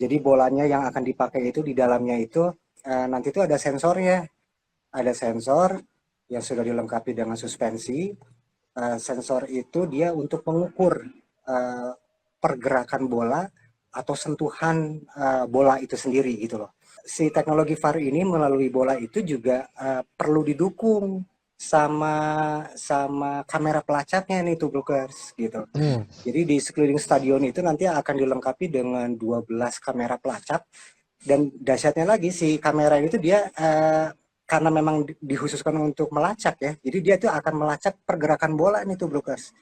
Jadi bolanya yang akan dipakai itu di dalamnya itu nanti itu ada sensornya, ada sensor yang sudah dilengkapi dengan suspensi. Sensor itu dia untuk mengukur eh, pergerakan bola atau sentuhan bola itu sendiri gitu loh. Si teknologi VAR ini melalui bola itu juga perlu didukung sama sama kamera pelacaknya nih Tubrukers gitu. Hmm. Jadi di sekeliling stadion itu nanti akan dilengkapi dengan 12 kamera pelacak dan dahsyatnya lagi si kamera itu dia karena memang dikhususkan untuk melacak ya. Jadi dia tuh akan melacak pergerakan bola nih tuh Brokers.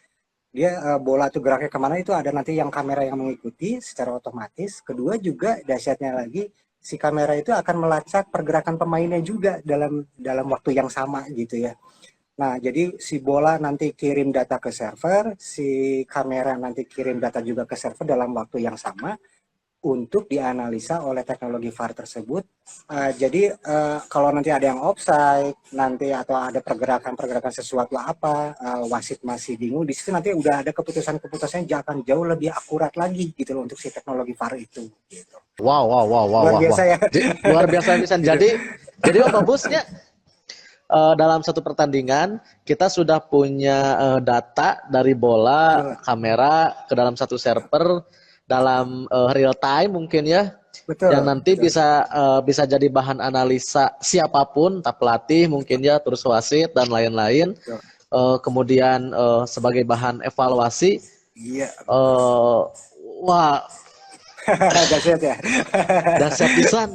Dia bola tuh geraknya kemana itu ada nanti yang kamera yang mengikuti secara otomatis. Kedua juga dahsyatnya lagi si kamera itu akan melacak pergerakan pemainnya juga dalam dalam waktu yang sama gitu ya. Nah, jadi si bola nanti kirim data ke server, si kamera nanti kirim data juga ke server dalam waktu yang sama untuk dianalisa oleh teknologi VAR tersebut. Jadi kalau nanti ada yang offside, nanti atau ada pergerakan-pergerakan sesuatu apa, wasit masih bingung, di situ nanti udah ada keputusan-keputusannya akan jauh lebih akurat lagi gitu loh untuk si teknologi VAR itu. Gitu. Wow, wow, wow, wow, Luar wow, wow. biasa ya. Luar biasa bisa. Gitu. Jadi Om Babusnya dalam satu pertandingan kita sudah punya data dari bola, Betul, kamera ke dalam satu server dalam real time mungkin ya, yang betul, nanti betul, bisa jadi bahan analisa siapapun, entah pelatih mungkin betul, ya, terus wasit dan lain-lain. betul. Kemudian sebagai bahan evaluasi, Iya, betul. eh, wah Dahsyat ya. dahsyat pisan.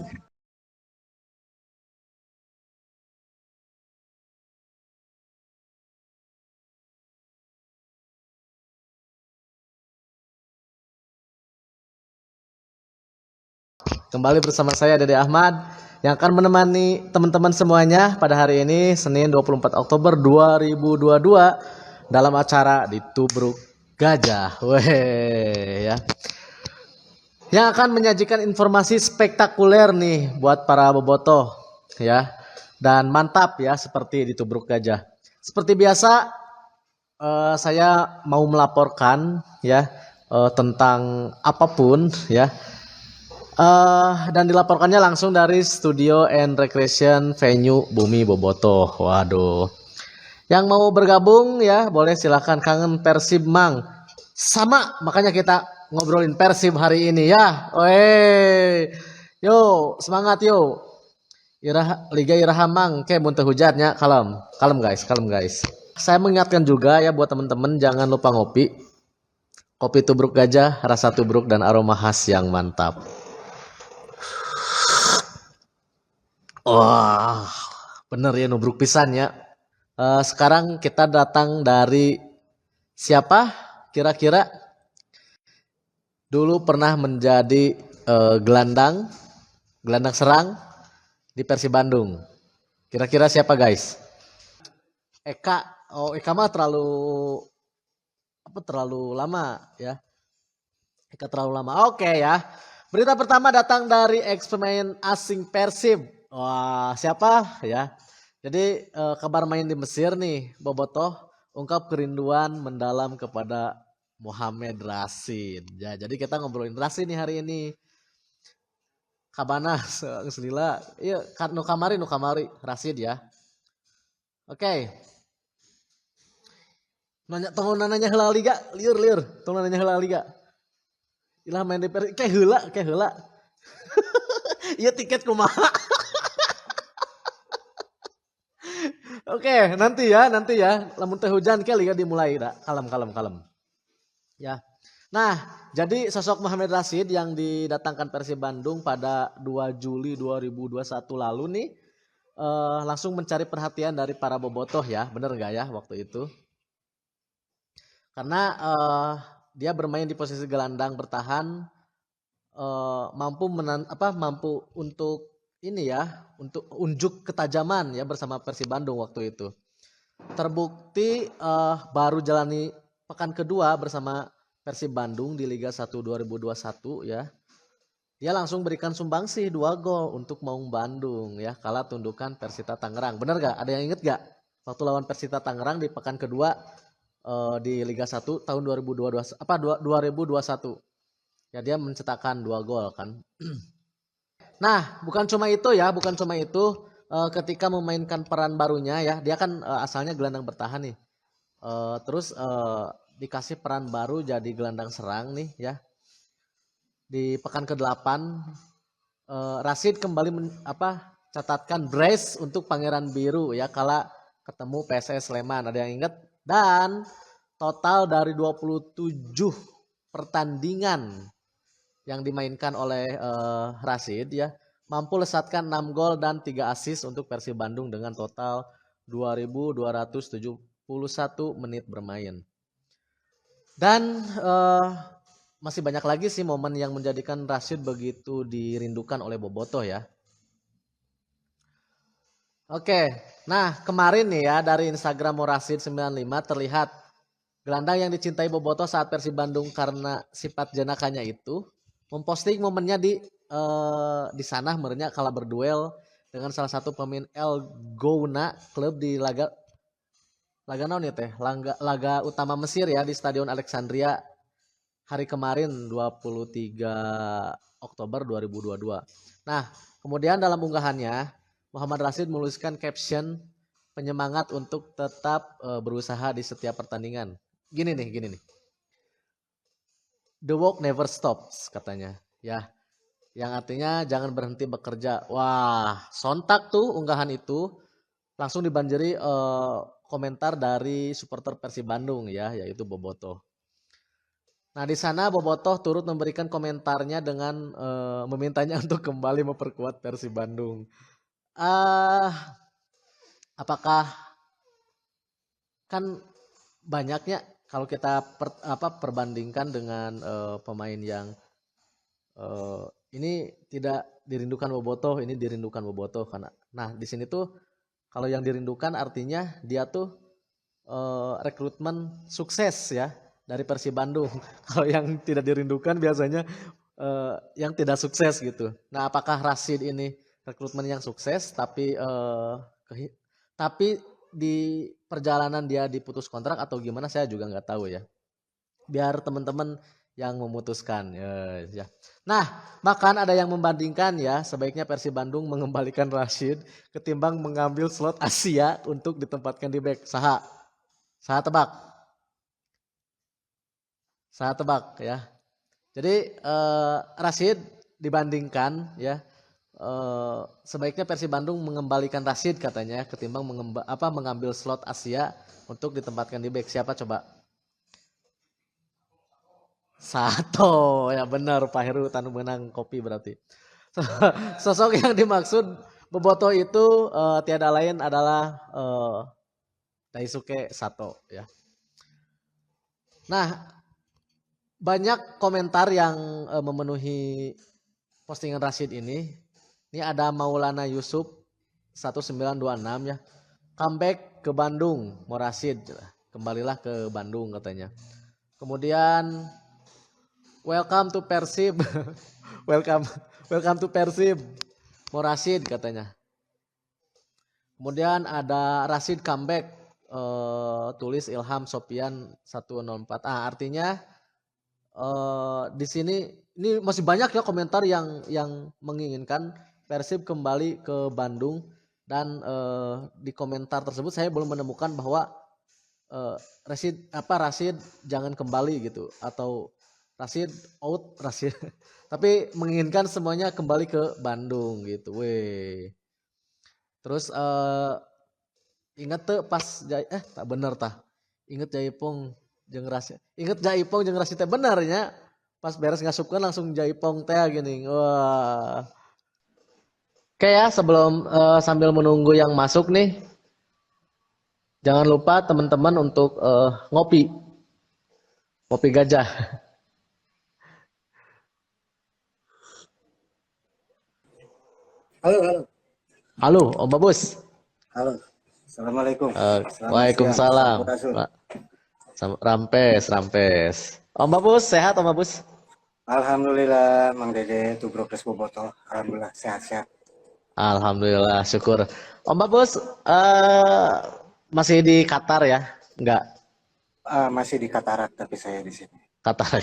Kembali bersama saya Dede Ahmad yang akan menemani teman-teman semuanya pada hari ini Senin 24 Oktober 2022 dalam acara di Tubruk Gajah. Weh ya. Yang akan menyajikan informasi spektakuler nih buat para bobotoh ya. Dan mantap ya seperti di Tubruk Gajah. Seperti biasa saya mau melaporkan ya tentang apapun ya. Dan dilaporkannya langsung dari Studio and Recreation Venue Bumi Bobotoh. Waduh. Yang mau bergabung ya boleh silahkan. Kangen Persib Mang. Sama makanya kita ngobrolin Persib hari ini ya. Weh. Yo semangat yo. Liga Iraha Mang. Kayak muntah hujannya. Kalem. Kalem guys. Kalem guys. Saya mengingatkan juga ya buat teman-teman jangan lupa ngopi. Kopi tubruk gajah, rasa tubruk dan aroma khas yang mantap. Wah, bener ya nubruk pisan ya. Sekarang kita datang dari siapa? Kira-kira dulu pernah menjadi gelandang, gelandang serang di Persib Bandung. Kira-kira siapa guys? Eka. Oh, Eka mah terlalu lama ya. Eka terlalu lama. Oke ya. Berita pertama datang dari ex pemain asing Persib. Wah, siapa ya? Jadi kabar main di Mesir nih, Bobotoh ungkap kerinduan mendalam kepada Mohamed Rashid. Ya, jadi kita ngobrolin Rashid nih hari ini. Kabana selila. Iya, nu kamari Rashid ya. Oke. Nanya heula liga, liur. Tong nanya heula liga. Ilah main di Persib kayak heula. Iya tiket kumaha. Oke, nanti ya. Lamun teh hujan ke liga dimulai dah. Kalem. Ya. Nah, jadi sosok Mohamed Rashid yang didatangkan Persib Bandung pada 2 Juli 2021 lalu nih langsung mencari perhatian dari para bobotoh ya. Bener nggak ya waktu itu? Karena dia bermain di posisi gelandang bertahan mampu untuk ini ya, untuk unjuk ketajaman ya bersama Persib Bandung waktu itu. Terbukti baru jalani pekan kedua bersama Persib Bandung di Liga 1 2021 ya. Dia langsung berikan sumbangsih 2 gol untuk Maung Bandung ya, kala tundukan Persita Tangerang. Bener gak? Ada yang inget gak? Waktu lawan Persita Tangerang di pekan kedua di Liga 1 tahun 2021. Ya dia mencetakkan 2 gol kan. Nah, bukan cuma itu ya, bukan cuma itu. Ketika memainkan peran barunya ya, dia kan asalnya gelandang bertahan nih. Terus dikasih peran baru jadi gelandang serang nih ya. Di pekan ke-8 Rashid kembali catatkan brace untuk Pangeran Biru ya kala ketemu PSS Sleman. Ada yang ingat? Dan total dari 27 pertandingan yang dimainkan oleh Rashid ya mampu lesatkan 6 gol dan 3 assist untuk Persib Bandung dengan total 2.271 menit bermain. Dan masih banyak lagi sih momen yang menjadikan Rashid begitu dirindukan oleh Bobotoh ya. Oke, nah kemarin nih ya dari Instagram Rashid 95 terlihat gelandang yang dicintai Bobotoh saat Persib Bandung karena sifat jenakanya itu memposting momennya di sana merenya kala berduel dengan salah satu pemain El Gouna klub di laga naon ya teh laga utama Mesir ya di Stadion Alexandria hari kemarin 23 Oktober 2022. Nah, kemudian dalam unggahannya Muhammad Rashid menuliskan caption penyemangat untuk tetap berusaha di setiap pertandingan. Gini nih. The work never stops katanya. Ya, yang artinya jangan berhenti bekerja. Wah, sontak tuh unggahan itu langsung dibanjiri komentar dari supporter Persib Bandung ya, yaitu Bobotoh. Nah, di sana Bobotoh turut memberikan komentarnya dengan memintanya untuk kembali memperkuat Persib Bandung. Apakah kan banyaknya kalau kita perbandingkan dengan pemain yang ini tidak dirindukan Bobotoh, ini dirindukan Bobotoh karena. Nah, di sini tuh kalau yang dirindukan artinya dia tuh rekrutmen sukses ya dari Persib Bandung. Kalau yang tidak dirindukan biasanya yang tidak sukses gitu. Nah, apakah Rashid ini rekrutmen yang sukses tapi di perjalanan dia diputus kontrak atau gimana saya juga nggak tahu ya. Biar teman-teman yang memutuskan ya. Nah, bahkan ada yang membandingkan ya, sebaiknya Persib Bandung mengembalikan Rashid ketimbang mengambil slot Asia untuk ditempatkan di back. Saha tebak. Saha tebak ya. Jadi Rashid dibandingkan ya sebaiknya Persib Bandung mengembalikan Rashid katanya ketimbang mengambil slot Asia untuk ditempatkan di back. Siapa coba? Sato ya benar Pak Heru tanu menang kopi berarti. Sosok yang dimaksud Bobotoh itu tiada lain adalah Daisuke Sato ya. Nah, banyak komentar yang memenuhi postingan Rashid ini. Ini ada Maulana Yusuf 1926 ya. Comeback ke Bandung, mau Rashid. Kembalilah ke Bandung katanya. Kemudian welcome to Persib. welcome to Persib. Mau Rashid katanya. Kemudian ada Rashid comeback tulis Ilham Sopian 104. Artinya di sini ini masih banyak ya komentar yang menginginkan Persib kembali ke Bandung dan di komentar tersebut saya belum menemukan bahwa Rashid jangan kembali gitu atau Rashid out Rashid tapi menginginkan semuanya kembali ke Bandung gitu weh. Terus inget tuh pas tak bener tah inget Jaipong jeung Rashid inget Jaipong jeung Rashid teh benernya pas beres ngasupkan langsung Jaipong teh gini wah. Oke ya sebelum sambil menunggu yang masuk nih jangan lupa teman-teman untuk ngopi gajah. Halo Om Babus. Halo, assalamualaikum. Waalaikumsalam. Rampes. Om Babus sehat Om Babus? Alhamdulillah, Mang Dede, Tubrokes Bobotoh. Alhamdulillah sehat-sehat. Alhamdulillah, syukur. Om Babus masih di Qatar ya? Enggak? Masih di Katarak tapi saya di sini. Qatar.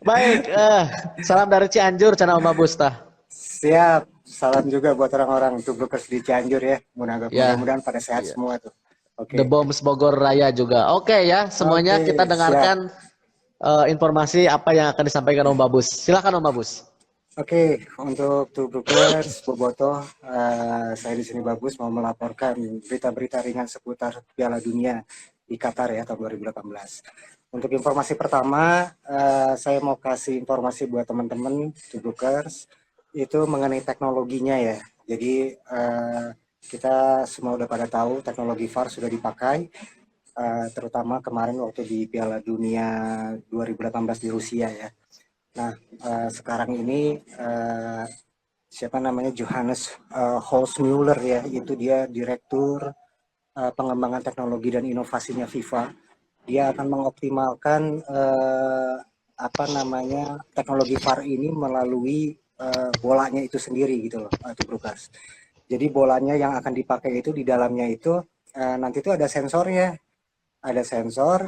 Baik, salam dari Cianjur, Cana Om Babus tah. Siap. Salam juga buat orang-orang Tubrukers di Cianjur ya. Ya, Mudah-mudahan pada sehat iya. semua tuh. The Oke. Bombs Bogor Raya juga. Oke ya, semuanya kita Oke, siap. dengarkan informasi apa yang akan disampaikan Om Babus. Silakan Om Babus. Oke, untuk Tubrukers, Bobotoh, saya di sini Bagus mau melaporkan berita-berita ringan seputar Piala Dunia di Qatar ya tahun 2018. Untuk informasi pertama, saya mau kasih informasi buat teman-teman Tubrukers itu mengenai teknologinya ya. Jadi kita semua udah pada tahu teknologi VAR sudah dipakai, terutama kemarin waktu di Piala Dunia 2018 di Rusia ya. Nah, sekarang ini siapa namanya Johannes Holzmüller ya, itu dia direktur pengembangan teknologi dan inovasinya FIFA. Dia akan mengoptimalkan apa namanya teknologi VAR ini melalui bolanya itu sendiri gitu loh, Tubrukers. Jadi bolanya yang akan dipakai itu di dalamnya itu nanti itu ada sensornya, ada sensor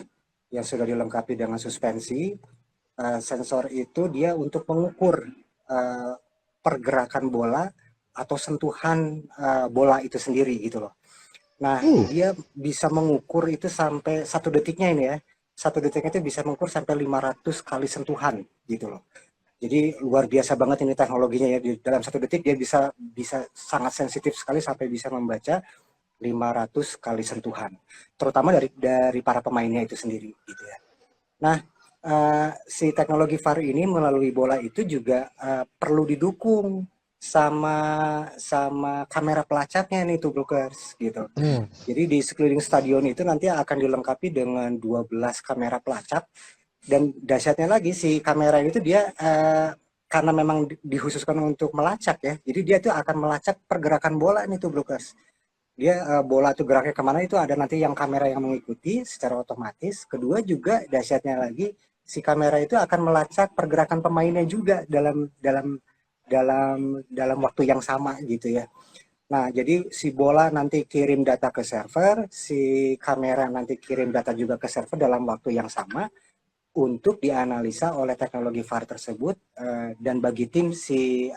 yang sudah dilengkapi dengan suspensi. Sensor itu dia untuk mengukur pergerakan bola atau sentuhan bola itu sendiri gitu loh. Nah, dia bisa mengukur itu sampai 1 detiknya ini ya. 1 detiknya itu bisa mengukur sampai 500 kali sentuhan gitu loh. Jadi luar biasa banget ini teknologinya ya. Di dalam 1 detik dia bisa sangat sensitif sekali sampai bisa membaca 500 kali sentuhan. Terutama dari para pemainnya itu sendiri gitu ya. Nah, si teknologi VAR ini melalui bola itu juga perlu didukung sama kamera pelacaknya nih Tubrukers gitu. Jadi di sekeliling stadion itu nanti akan dilengkapi dengan 12 kamera pelacak, dan dahsyatnya lagi si kamera itu dia karena memang dikhususkan untuk melacak ya. Jadi dia tuh akan melacak pergerakan bola nih Tubrukers. Dia bola tuh geraknya kemana itu ada nanti yang kamera yang mengikuti secara otomatis. Kedua juga dahsyatnya lagi si kamera itu akan melacak pergerakan pemainnya juga dalam waktu yang sama gitu ya. Nah, jadi si bola nanti kirim data ke server, si kamera nanti kirim data juga ke server dalam waktu yang sama untuk dianalisa oleh teknologi VAR tersebut dan bagi tim si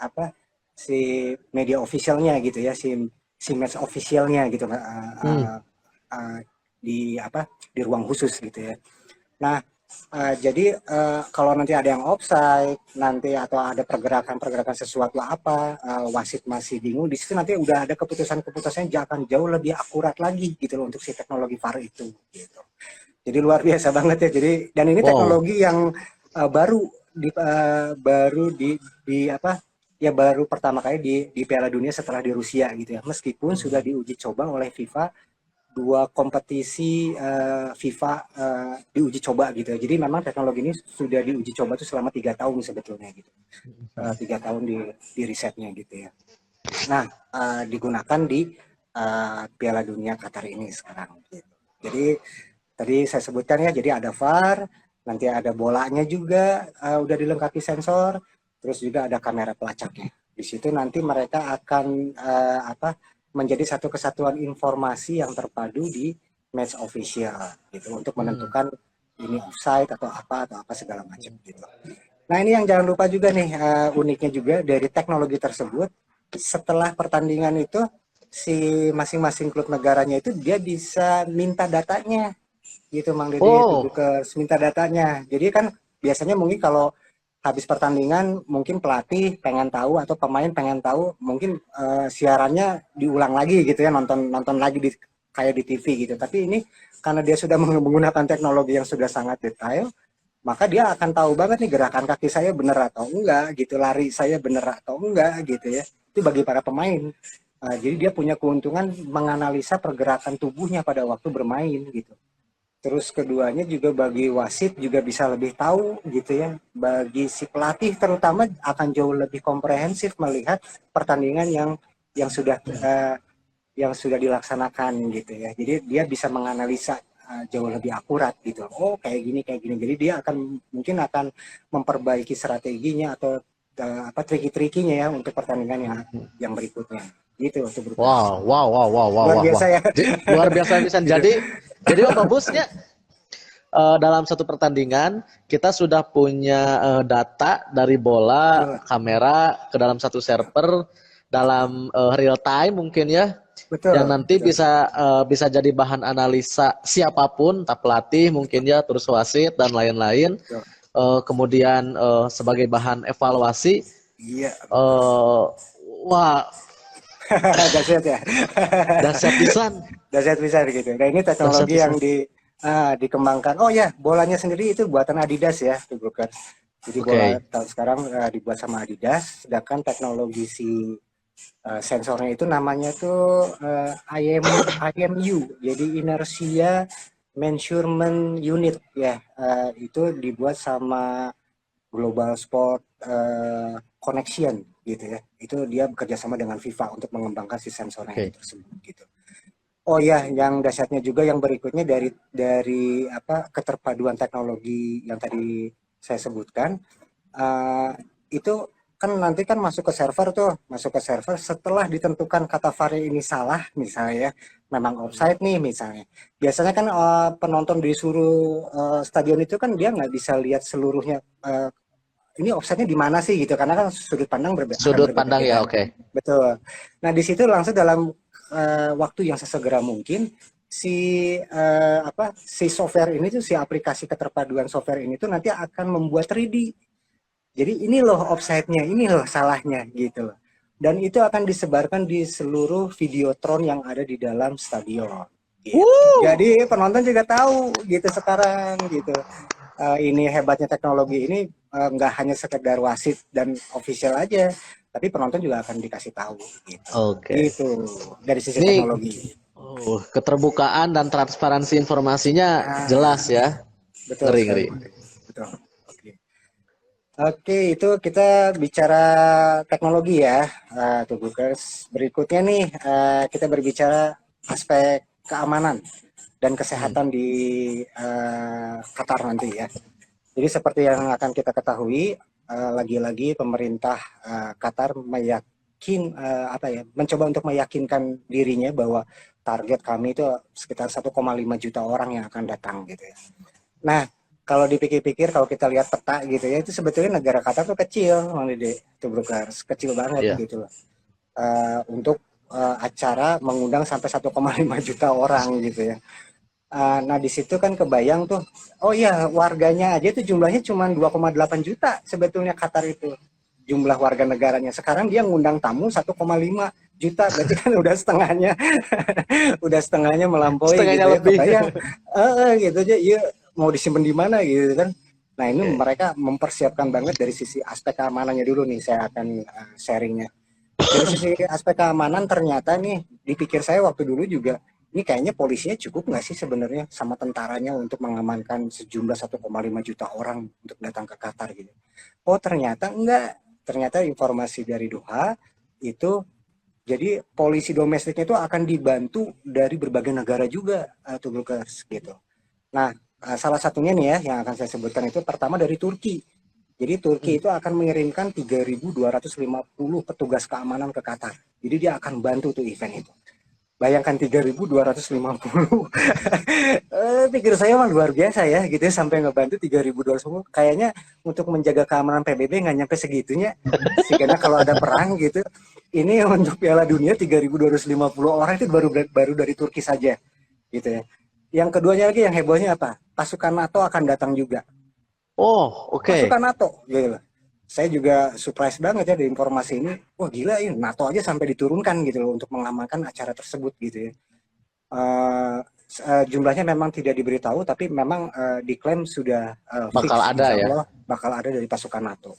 media officialnya gitu ya, si match officialnya gitu di ruang khusus gitu ya. Nah, jadi kalau nanti ada yang offside nanti atau ada pergerakan sesuatu wasit masih bingung, di situ nanti udah ada keputusan-keputusan yang akan jauh lebih akurat lagi gitu loh untuk si teknologi VAR itu gitu. Jadi luar biasa banget ya. Jadi dan ini teknologi yang baru pertama kali di Piala Dunia setelah di Rusia gitu ya. Meskipun sudah diuji coba oleh FIFA 2 kompetisi FIFA diuji coba gitu. Jadi memang teknologi ini sudah diuji coba tuh selama 3 tahun sebetulnya gitu. 3 tahun di risetnya gitu ya. Nah, digunakan di Piala Dunia Qatar ini sekarang gitu. Jadi tadi saya sebutkan ya, jadi ada VAR, nanti ada bolanya juga udah dilengkapi sensor, terus juga ada kamera pelacaknya. Di situ nanti mereka akan menjadi satu kesatuan informasi yang terpadu di match official gitu untuk menentukan ini offside atau apa segala macam gitu. Nah, ini yang jangan lupa juga nih uniknya juga dari teknologi tersebut, setelah pertandingan itu si masing-masing klub negaranya itu dia bisa minta datanya gitu Mang Dede, itu ke minta datanya. Jadi kan biasanya mungkin kalau habis pertandingan mungkin pelatih pengen tahu atau pemain pengen tahu, mungkin siarannya diulang lagi gitu ya, nonton lagi kayak di TV gitu. Tapi ini karena dia sudah menggunakan teknologi yang sudah sangat detail, maka dia akan tahu banget nih gerakan kaki saya bener atau enggak gitu, lari saya bener atau enggak gitu ya. Itu bagi para pemain. Jadi dia punya keuntungan menganalisa pergerakan tubuhnya pada waktu bermain gitu. Terus keduanya juga bagi wasit juga bisa lebih tahu gitu ya. Bagi si pelatih terutama akan jauh lebih komprehensif melihat pertandingan yang sudah dilaksanakan gitu ya. Jadi dia bisa menganalisa jauh lebih akurat gitu. Oh, kayak gini. Jadi dia mungkin akan memperbaiki strateginya atau triki-trikinya ya untuk pertandingan yang berikutnya. Gitu untuk berikutnya. Wow. Luar biasa ya. Luar biasa bisa. Gitu. Jadi Om Babusnya dalam satu pertandingan kita sudah punya data dari bola, kamera ke dalam satu server dalam real time mungkin ya, yang Betul, nanti betul, bisa jadi bahan analisa siapapun, entah pelatih mungkin ya, terus wasit dan lain-lain. betul. Kemudian sebagai bahan evaluasi, Iya, betul. eh wah, Dahsyat ya. dahsyat pisan, Dahsyat bisa gitu. Nah ini dahsyat teknologi yang pisan. dikembangkan. Oh ya, bolanya sendiri itu buatan Adidas ya, tuh Broker. Jadi bola Oke. tahun sekarang dibuat sama Adidas, sedangkan teknologi si sensornya itu namanya tuh IMU, jadi inertia measurement unit ya. Itu dibuat sama Global Sport Connection gitu ya. Itu dia bekerja sama dengan FIFA untuk mengembangkan si sensornya itu Oke. tersebut gitu. Oh ya, yang dahsyatnya juga yang berikutnya dari apa keterpaduan teknologi yang tadi saya sebutkan, eh, itu kan nanti kan masuk ke server setelah ditentukan kata VAR ini salah misalnya ya, memang offside nih misalnya. Biasanya kan penonton disuruh stadion itu kan dia nggak bisa lihat seluruhnya, ini offside-nya di mana sih gitu, karena kan sudut pandang akan Sudut pandang berbeda-beda. ya, oke. Betul. Nah di situ langsung dalam waktu yang sesegera mungkin si si software ini tuh, si aplikasi keterpaduan software ini tuh nanti akan membuat 3D. Jadi ini loh offside-nya, ini loh salahnya gitu loh. Dan itu akan disebarkan di seluruh videotron yang ada di dalam stadion. Gitu. Jadi penonton juga tahu gitu sekarang gitu. Ini hebatnya teknologi ini, nggak hanya sekedar wasit dan official aja, tapi penonton juga akan dikasih tahu gitu. Oke. Gitu dari sisi Ini teknologi. keterbukaan dan transparansi informasinya Ah, jelas ya. betul Ngeri, ngeri. sekali. Betul. Oke. Oke, itu kita bicara teknologi ya, tuh Bookers. Berikutnya nih, kita berbicara aspek keamanan dan Hmm. kesehatan di Qatar nanti ya. Jadi seperti yang akan kita ketahui, lagi-lagi pemerintah Qatar mencoba untuk meyakinkan dirinya bahwa target kami itu sekitar 1,5 juta orang yang akan datang gitu ya. Nah, kalau dipikir-pikir, kalau kita lihat peta gitu ya, itu sebetulnya negara Qatar tuh kecil, Bang Dede, itu Brokers, kecil banget Iya. gitu loh. Untuk acara mengundang sampai 1,5 juta orang gitu ya. Nah di situ kan kebayang tuh, oh iya warganya aja itu jumlahnya cuma 2,8 juta sebetulnya Qatar itu jumlah warga negaranya. Sekarang dia ngundang tamu 1,5 juta, berarti kan udah setengahnya, udah setengahnya melampaui Setengahnya gitu ya. lebih. Kebayang, gitu aja, iya mau disimpan di mana gitu kan. Nah ini Oke. mereka mempersiapkan banget dari sisi aspek keamanannya dulu nih, saya akan sharingnya. Dari sisi aspek keamanan ternyata nih, dipikir saya waktu dulu juga, ini kayaknya polisinya cukup nggak sih sebenarnya sama tentaranya untuk mengamankan sejumlah 1,5 juta orang untuk datang ke Qatar gitu. Oh ternyata enggak, ternyata informasi dari Doha itu, jadi polisi domestiknya itu akan dibantu dari berbagai negara juga, tuh gitu. Nah, salah satunya nih ya yang akan saya sebutkan itu pertama dari Turki. Jadi Turki Hmm. itu akan mengirimkan 3.250 petugas keamanan ke Qatar. Jadi dia akan bantu tuh event itu. Bayangkan 3.250. Pikir saya mah luar biasa ya gitu ya, sampai ngebantu 3.250. Kayaknya untuk menjaga keamanan PBB nggak nyampe segitunya. Sehingga kalau ada perang gitu, ini untuk Piala Dunia 3.250 orang itu baru baru dari Turki saja gitu ya. Yang keduanya lagi yang hebohnya apa? Pasukan NATO akan datang juga. Oh, oke. Pasukan NATO gitu. Saya juga surprise banget ya dari informasi ini. Wah gila ini NATO aja sampai diturunkan gitu loh untuk mengamankan acara tersebut gitu ya. Uh, Jumlahnya memang tidak diberitahu, tapi memang diklaim sudah Bakal fix, ada insya ya. Allah bakal ada dari pasukan NATO.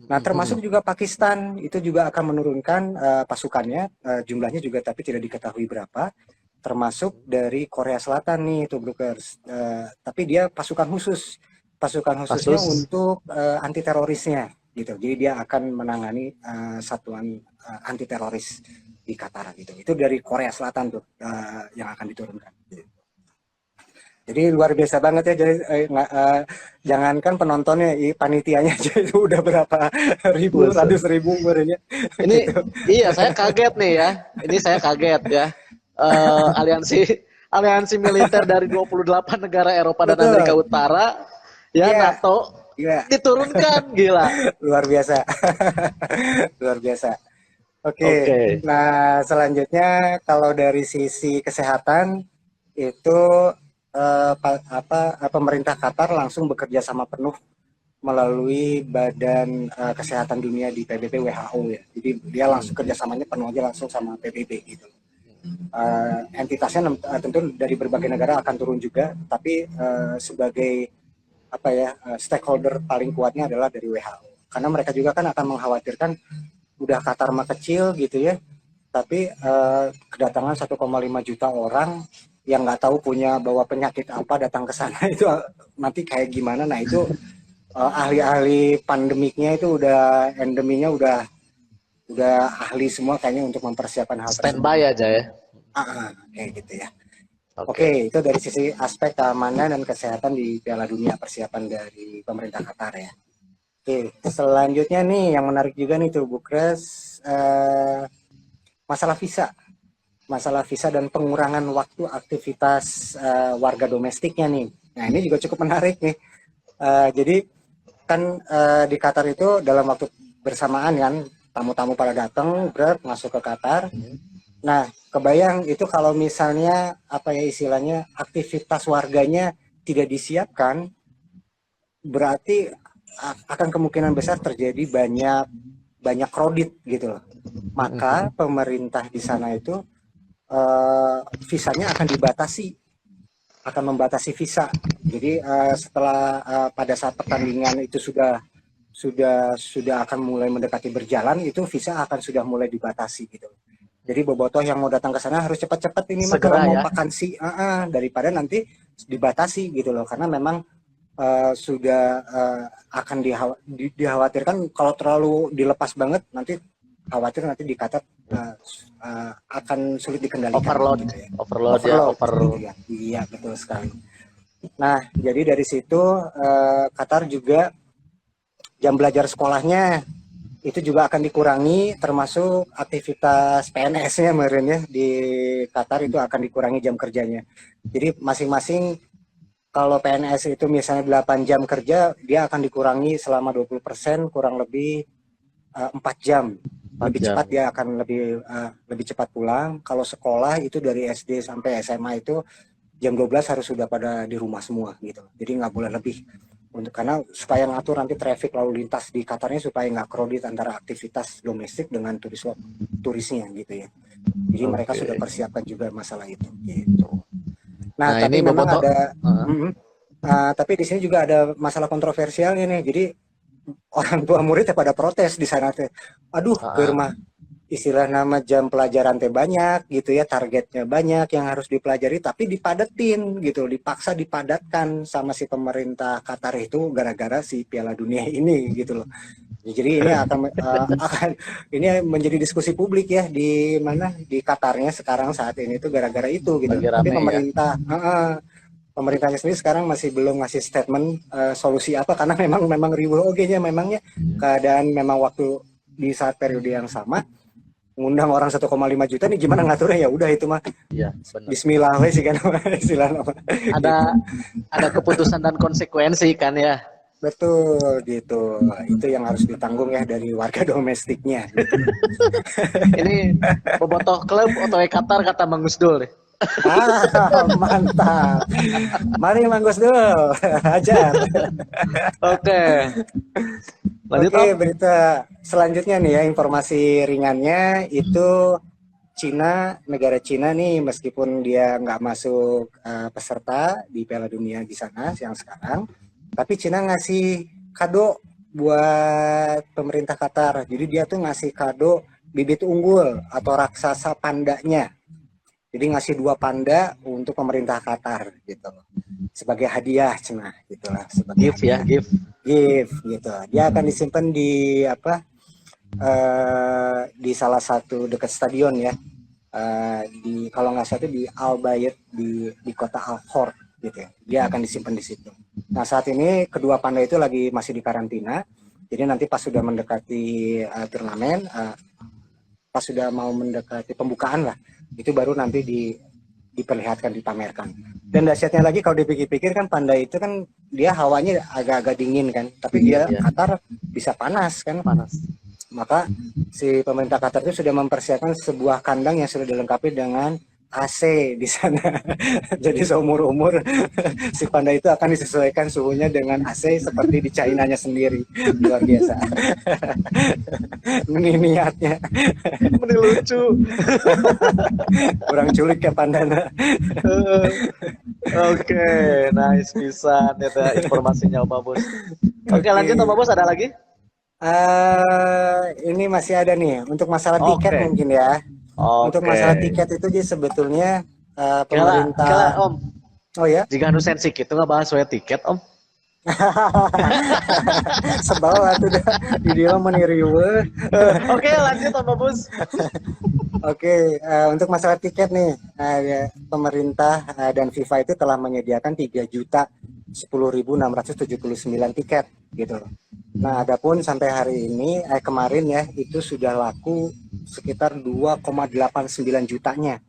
Nah, Hmm. termasuk juga Pakistan itu juga akan menurunkan pasukannya, jumlahnya juga tapi tidak diketahui berapa. Termasuk dari Korea Selatan nih, itu Brookers. Tapi dia pasukan khususnya Kasus. untuk anti terorisnya gitu. Jadi dia akan menangani satuan anti teroris di Qatar gitu. Itu dari Korea Selatan tuh yang akan diturunkan. Jadi luar biasa banget ya. Jadi jangankan penontonnya, panitianya aja itu udah berapa ribu, Buset. ratus ribu umurnya Ini gitu. iya saya kaget nih ya. Ini saya kaget ya. Aliansi aliansi militer dari 28 negara Eropa dan Betul. Amerika Utara, ya Iya. NATO Gila. diturunkan, gila. Luar biasa. Luar biasa. Oke. Oke. Nah, selanjutnya kalau dari sisi kesehatan itu pemerintah Qatar langsung bekerja sama penuh melalui Badan Kesehatan Dunia di PBB WHO ya. Jadi dia langsung kerjasamanya penuh aja langsung sama PBB gitu. Entitasnya tentu dari berbagai negara akan turun juga, tapi sebagai stakeholder paling kuatnya adalah dari WHO. Karena mereka juga kan akan mengkhawatirkan udah Qatar mah kecil gitu ya, tapi kedatangan 1,5 juta orang yang nggak tahu punya bawa penyakit apa datang ke sana itu nanti kayak gimana. Nah itu ahli-ahli pandemiknya itu udah endeminya udah ahli semua kayaknya untuk mempersiapkan hal tersebut. Standby aja ya. Kayak gitu ya. Oke, itu dari sisi aspek keamanan dan kesehatan di Piala Dunia, persiapan dari pemerintah Qatar ya. Oke, selanjutnya nih yang menarik juga nih tuh Bukres, masalah visa dan pengurangan waktu aktivitas warga domestiknya nih. Nah ini juga cukup menarik nih. Jadi kan di Qatar itu dalam waktu bersamaan kan tamu-tamu pada datang, masuk ke Qatar. Nah, kebayang itu kalau misalnya istilahnya aktivitas warganya tidak disiapkan, berarti akan kemungkinan besar terjadi banyak kredit gitu loh. Maka pemerintah di sana itu visanya akan membatasi visa. Jadi setelah pada saat pertandingan itu sudah akan mulai mendekati berjalan, itu visa akan sudah mulai dibatasi gitu. Jadi bobotoh yang mau datang ke sana harus cepat-cepat ini mah kalau mau vakansi daripada nanti dibatasi gitu loh, karena memang sudah akan dikhawatirkan kalau terlalu dilepas banget nanti khawatir nanti di Qatar akan sulit dikendalikan. Overload gitu ya. Overload. Gitu ya. Iya betul sekali. Nah jadi dari situ Qatar juga jam belajar sekolahnya itu juga akan dikurangi, termasuk aktivitas PNS-nya kemarin ya di Qatar itu akan dikurangi jam kerjanya. Jadi masing-masing kalau PNS itu misalnya 8 jam kerja, dia akan dikurangi selama 20%, kurang lebih 4 jam. Lebih cepat dia akan lebih cepat pulang. Kalau sekolah itu dari SD sampai SMA itu jam 12 harus sudah pada di rumah semua gitu. Jadi nggak boleh lebih. Karena supaya ngatur nanti traffic lalu lintas di Qatarnya supaya nggak kredit antara aktivitas domestik dengan turisnya gitu ya. Jadi mereka sudah persiapkan juga masalah itu gitu. Nah tapi memang ada tapi di sini juga ada masalah kontroversialnya nih. Jadi orang tua murid pada protes di sana teh. Aduh, Germa istilah nama jam pelajaran teh banyak gitu ya, targetnya banyak yang harus dipelajari tapi dipadetin gitu, dipaksa dipadatkan sama si pemerintah Qatar itu gara-gara si Piala Dunia ini gitu loh. Jadi ini akan ini menjadi diskusi publik ya di mana di Qatarnya sekarang saat ini tuh gara-gara itu gitu. Tapi pemerintah pemerintahnya sendiri sekarang masih belum ngasih statement solusi apa karena memang riuh nya memangnya keadaan memang waktu di saat periode yang sama ngundang orang 1,5 juta nih gimana ngaturnya ya udah itu mah. Iya, Bismillah sih kan istilah apa. Ada keputusan dan konsekuensi kan ya. Betul gitu. Itu yang harus ditanggung ya dari warga domestiknya. Ini bobotoh klub OTW Qatar kata Bang Gusdul deh. Mantap. Mari Mang Gusdul, ajar. Oke. Lanjut. Oke, berita selanjutnya nih ya, informasi ringannya itu negara Cina nih meskipun dia nggak masuk peserta di Piala Dunia di sana yang sekarang, tapi Cina ngasih kado buat pemerintah Qatar. Jadi dia tuh ngasih kado bibit unggul atau raksasa pandanya. Jadi ngasih 2 panda untuk pemerintah Qatar gitu sebagai hadiah Cina gitulah, sebagai gift gitu. Dia akan disimpan di di salah satu dekat stadion ya, di kalau nggak salah itu di Al Bayt di kota Al Khor gitu ya. Dia akan disimpan di situ. Nah saat ini kedua panda itu masih di karantina. Jadi nanti pas sudah mendekati turnamen, pas sudah mau mendekati pembukaan lah, itu baru nanti diperlihatkan, dipamerkan. Dan dahsyatnya lagi kalau dipikir-pikir kan Panda itu kan dia hawanya agak-agak dingin kan, tapi dia Iya. Qatar bisa panas kan. Panas. Maka si pemerintah Qatar itu sudah mempersiapkan sebuah kandang yang sudah dilengkapi dengan AC di sana. Jadi seumur-umur si panda itu akan disesuaikan suhunya dengan AC seperti di China-nya sendiri. Luar biasa. Ini niatnya. Mending lucu. Kurang culik ya pandana. Oke, nice pisan ya informasinya Om Babus. Oke, lanjut Om Babus, ada lagi? Ini masih ada nih untuk masalah tiket Oke. mungkin ya. Untuk Oke. masalah tiket itu jadi sebetulnya Kela pemerintah. Om, Oh ya, jika anu sensi gitu nggak bahas soal tiket Om. sebawa tuh dah di dia meniriwe. Oke, lanjut Om Babus. Oke, untuk masalah tiket nih, pemerintah dan FIFA itu telah menyediakan 3.010.679 tiket gitu. Nah, adapun sampai hari ini, kemarin ya, itu sudah laku sekitar 2,89 jutanya.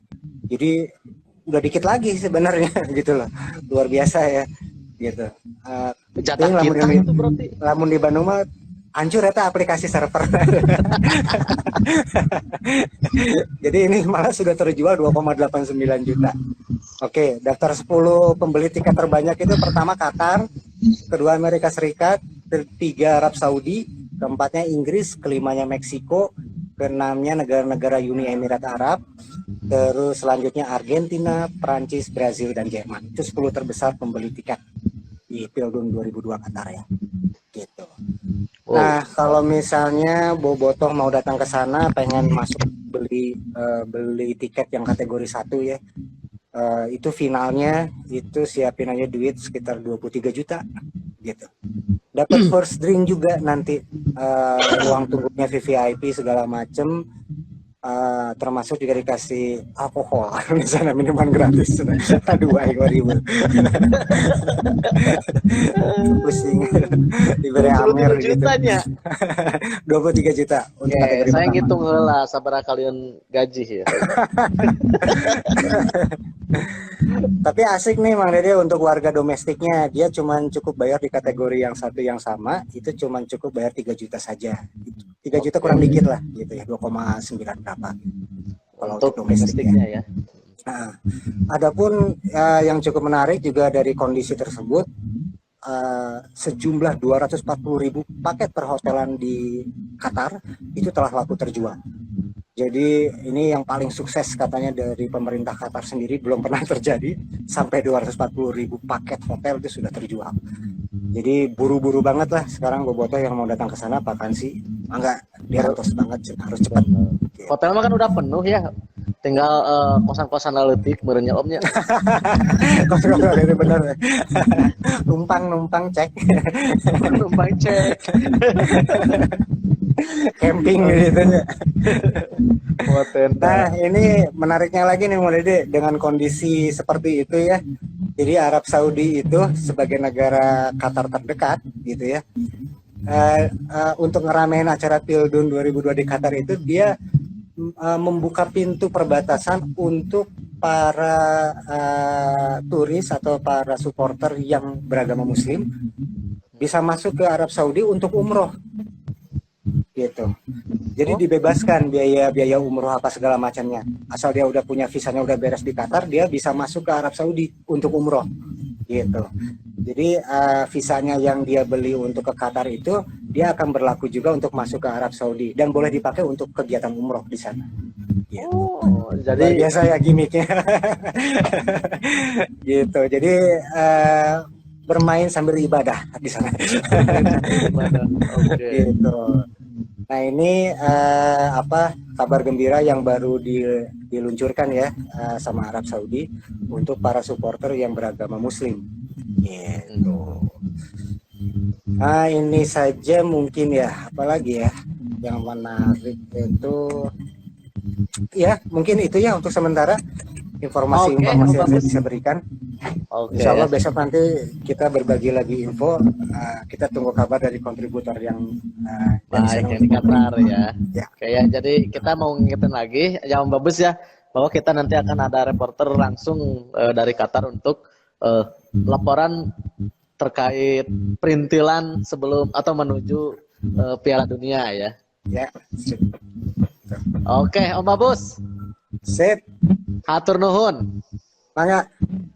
Jadi udah dikit lagi sebenarnya gitu loh, luar biasa ya, gitu. Jatah Lamun kita di- itu berarti. lamun di Bandung mah hancur ya aplikasi server. Jadi ini malah sudah terjual 2,89 juta. Oke, daftar 10 pembeli tiket terbanyak itu pertama Qatar, kedua Amerika Serikat, ketiga Arab Saudi, keempatnya Inggris, kelimanya Meksiko, keenamnya negara-negara Uni Emirat Arab, terus selanjutnya Argentina, Prancis, Brazil, dan Jerman. Itu 10 terbesar pembeli tiket di Pildun 2002 Qatar ya. Gitu. Nah, kalau misalnya Bobotoh mau datang ke sana pengen masuk beli tiket yang kategori 1 ya. Itu finalnya itu siapin aja duit sekitar 23 juta gitu. Dapat first drink juga nanti, ruang tunggunya VVIP segala macem, termasuk juga dikasih alkohol di sana, minuman gratis. Aduh, ayo ribu. Pusing. Diberi amer 23 gitu. jutanya. 23 juta untuk Oke, kategori saya pertama. ngitung heula sabaraha kalian gaji ya. Tapi asik nih Mang Dede untuk warga domestiknya, dia cuman cukup bayar di kategori yang satu yang sama, itu cuman cukup bayar 3 juta saja. 3 juta kurang dikit lah gitu ya, 2,9 berapa. Kalau untuk Untuk domestiknya. domestiknya ya. Nah, adapun yang cukup menarik juga dari kondisi tersebut, sejumlah 240.000 paket perhotelan di Qatar itu telah laku terjual. Jadi ini yang paling sukses katanya dari pemerintah Qatar sendiri, belum pernah terjadi sampai 240.000 paket hotel itu sudah terjual. Jadi buru-buru banget lah sekarang Bobotoh yang mau datang ke sana vakansi, enggak dia harus banget, harus cepat. Hotel mah kan udah penuh ya. Tinggal kosan-kosan leutik merenya Omnya. Kos-kosan itu benar. Numpang cek. Numpang cek. Camping gitu ya. Tenda. Nah, ini menariknya lagi nih Mo Dede, dengan kondisi seperti itu ya. Jadi Arab Saudi itu sebagai negara Qatar terdekat gitu ya. Untuk ngeramein acara Pildun 2002 di Qatar itu dia membuka pintu perbatasan untuk para turis atau para supporter yang beragama Muslim bisa masuk ke Arab Saudi untuk umroh gitu. Jadi dibebaskan biaya umroh apa segala macamnya. Asal dia udah punya visanya udah beres di Qatar, dia bisa masuk ke Arab Saudi untuk umroh gitu. Jadi visanya yang dia beli untuk ke Qatar itu dia akan berlaku juga untuk masuk ke Arab Saudi dan boleh dipakai untuk kegiatan umroh di sana. Gitu. Oh, Luar jadi biasa ya gimmicknya. Gitu. Jadi bermain sambil ibadah di sana. oke. Gitu. Nah ini kabar gembira yang baru diluncurkan ya sama Arab Saudi untuk para supporter yang beragama Muslim. Gitu. Nah ini saja mungkin ya, apalagi ya yang menarik itu ya mungkin itu ya untuk sementara informasi-informasi yang saya bisa berikan. Oke. Insya Allah besok nanti kita berbagi lagi info. Kita tunggu kabar dari kontributor yang Baik, yang di Qatar ya. Ya. Oke ya, jadi kita mau ngingetin lagi, yang bagus ya, bahwa kita nanti akan ada reporter langsung dari Qatar untuk laporan terkait perintilan sebelum atau menuju Piala Dunia ya. Ya, sip. Oke, Om Babus, Sip. hatur nuhun. Mangga.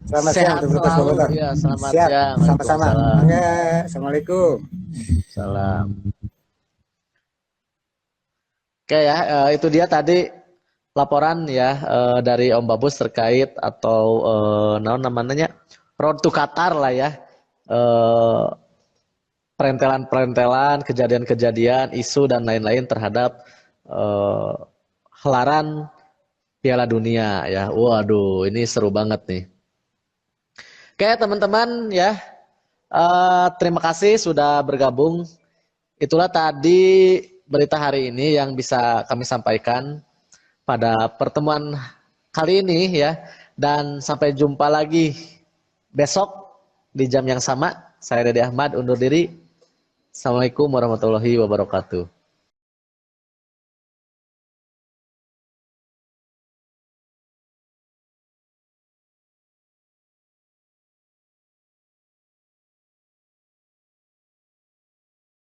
Selamat siang Sehat untuk selalu. Promotor. Ya, selamat Siap, siang. sama-sama. Waalaikumsalam. Mangga. Assalamualaikum. Salam. Oke ya, itu dia tadi laporan ya dari Om Babus terkait atau naon namanya Road to Qatar lah ya. Eh, perentelan-perentelan, kejadian-kejadian, isu dan lain-lain terhadap helaran Piala Dunia ya. Waduh, ini seru banget nih. Oke teman-teman ya, terima kasih sudah bergabung. Itulah tadi berita hari ini yang bisa kami sampaikan pada pertemuan kali ini ya. Dan sampai jumpa lagi besok di jam yang sama. Saya Dede Ahmad undur diri. Assalamualaikum warahmatullahi wabarakatuh.